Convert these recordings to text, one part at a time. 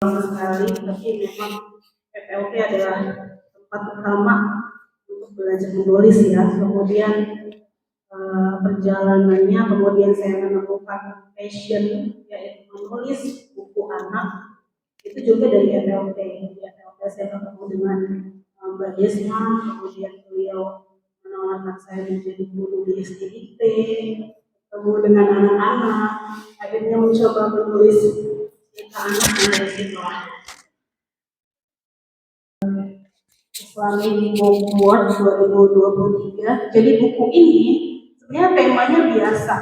sekali, tapi memang FLP adalah tempat pertama untuk belajar menulis ya. Kemudian perjalanannya, kemudian saya menemukan passion yaitu menulis buku anak itu juga dari FLP. Di FLP saya ketemu dengan Mbak Desma, kemudian beliau menawarkan saya menjadi guru di SDIT, ketemu dengan anak-anak, akhirnya mencoba menulis cerita anak dari situ. Islamic Book Award 2023. Jadi buku ini sebenarnya temanya biasa.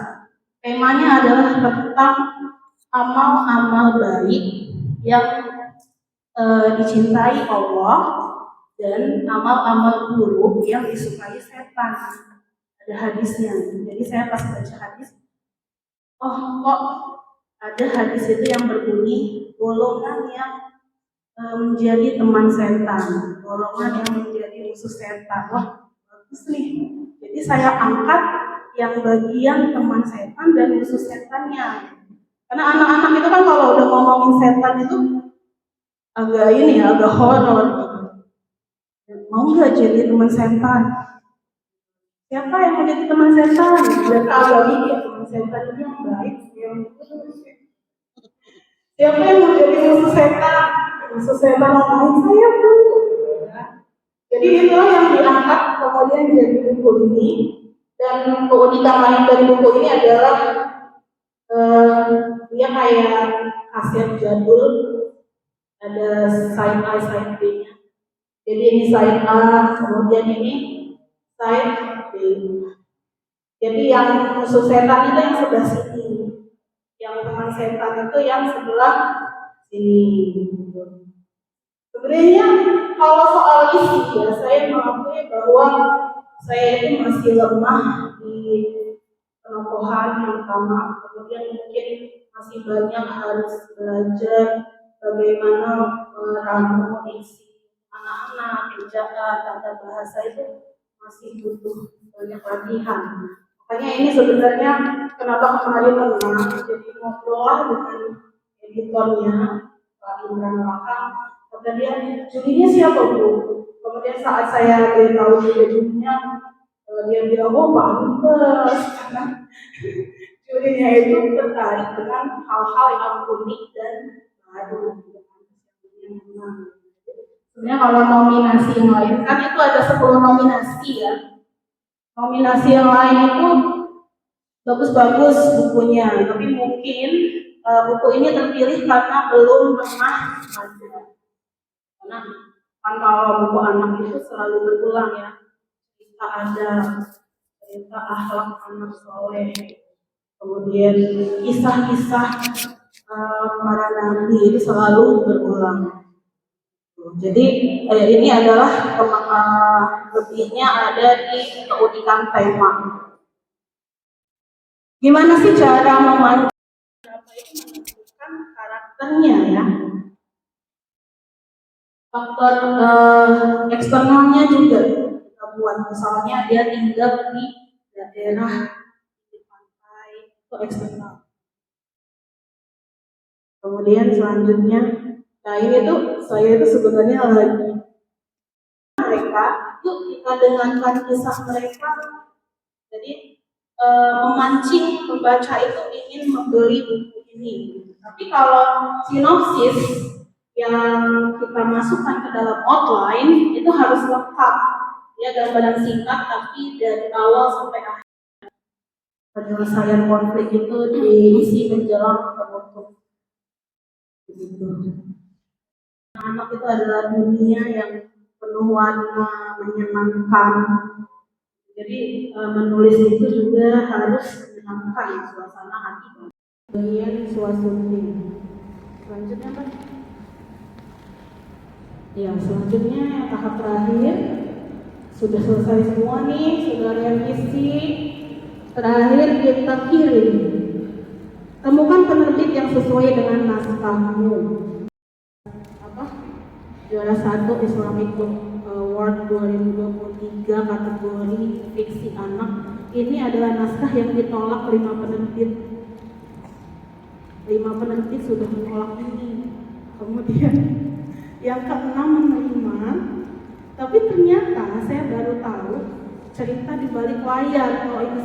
Temanya adalah tentang amal-amal baik yang dicintai Allah dan amal-amal buruk yang disukai setan. Ada hadisnya. Jadi saya pas baca hadis, oh kok ada hadis itu yang berbunyi golongan yang menjadi teman setan, golongan yang menjadi musuh setan. Wah, bagus nih. Jadi saya angkat yang bagian teman setan dan musuh setannya. Karena anak-anak itu kan kalau udah ngomongin setan itu agak ini ya, agak horor. Mau nggak jadi teman setan? Siapa yang mau jadi teman setan? Mereka agak mikir teman setan ini yang baik, yang siapa yang mau jadi musuh setan? Musuh setan orang saya Bu. Jadi itulah yang diangkat kemudian jadi buku ini. Dan keunikan lain dari buku ini adalah dia kayak kaset jadul, ada side A, side B-nya. Jadi ini side A, kemudian ini side B. Jadi yang musuh setan itu yang sebelah sini, yang teman setan itu yang sebelah sini. Sebenarnya kalau soal isi ya, saya mengakui bahwa saya itu masih lemah di penokohan yang pertama, kemudian mungkin masih banyak harus belajar bagaimana merangkum isi anak-anak, ejaan, tata bahasa itu masih butuh banyak latihan. Makanya ini sebenarnya kenapa kemarin menang, jadi ngobrol dengan editornya Pak Indra Malaka. Kata dia, jurinya siapa Bu? Kemudian saat saya beritahu jurinya, dia bilang, oh pantes, karena jurinya itu tertarik dengan hal-hal yang unik dan baru. Sebenarnya kalau nominasi yang lain, kan itu ada 10 nominasi ya. Nominasi yang lain itu bagus-bagus bukunya, tapi mungkin buku ini terpilih karena belum pernah ada. Karena kan kalau buku anak itu selalu berulang ya, cerita ada, cerita akhlak anak soleh, kemudian kisah-kisah para nabi itu selalu berulang. Jadi ini adalah lebihnya ada di keunikan tema. Gimana sih cara memancing menentukan karakternya ya? Faktor eksternalnya juga kita buat, misalnya dia tinggal di daerah di pantai, itu eksternal. Kemudian selanjutnya, nah ini tuh saya itu sebenarnya lagi mereka, yuk kita dengarkan kisah mereka. Jadi memancing pembaca itu ingin membeli buku ini. Tapi kalau sinopsis yang kita masukkan ke dalam outline itu harus lengkap ya, gambaran singkat tapi dari awal sampai akhir. Penyelesaian konflik itu diisi menjelang penutup. Anak itu adalah dunia yang penuh warna, menyenangkan. Jadi menulis itu juga harus menyenangkan suasana hati. Bagian swasembada. Selanjutnya Pak. Ya, selanjutnya yang tahap terakhir sudah selesai semua nih, sudah revisi. Terakhir kita kirim. Temukan penerbit yang sesuai dengan naskahmu. Apa? Juara 1 Islamic Book Award 2023 kategori fiksi anak. Ini adalah naskah yang ditolak 5 penerbit. 5 penerbit sudah menolak ini. Kemudian Kemudian yang keenam menerima, tapi ternyata saya baru tahu cerita di balik layar kalau ini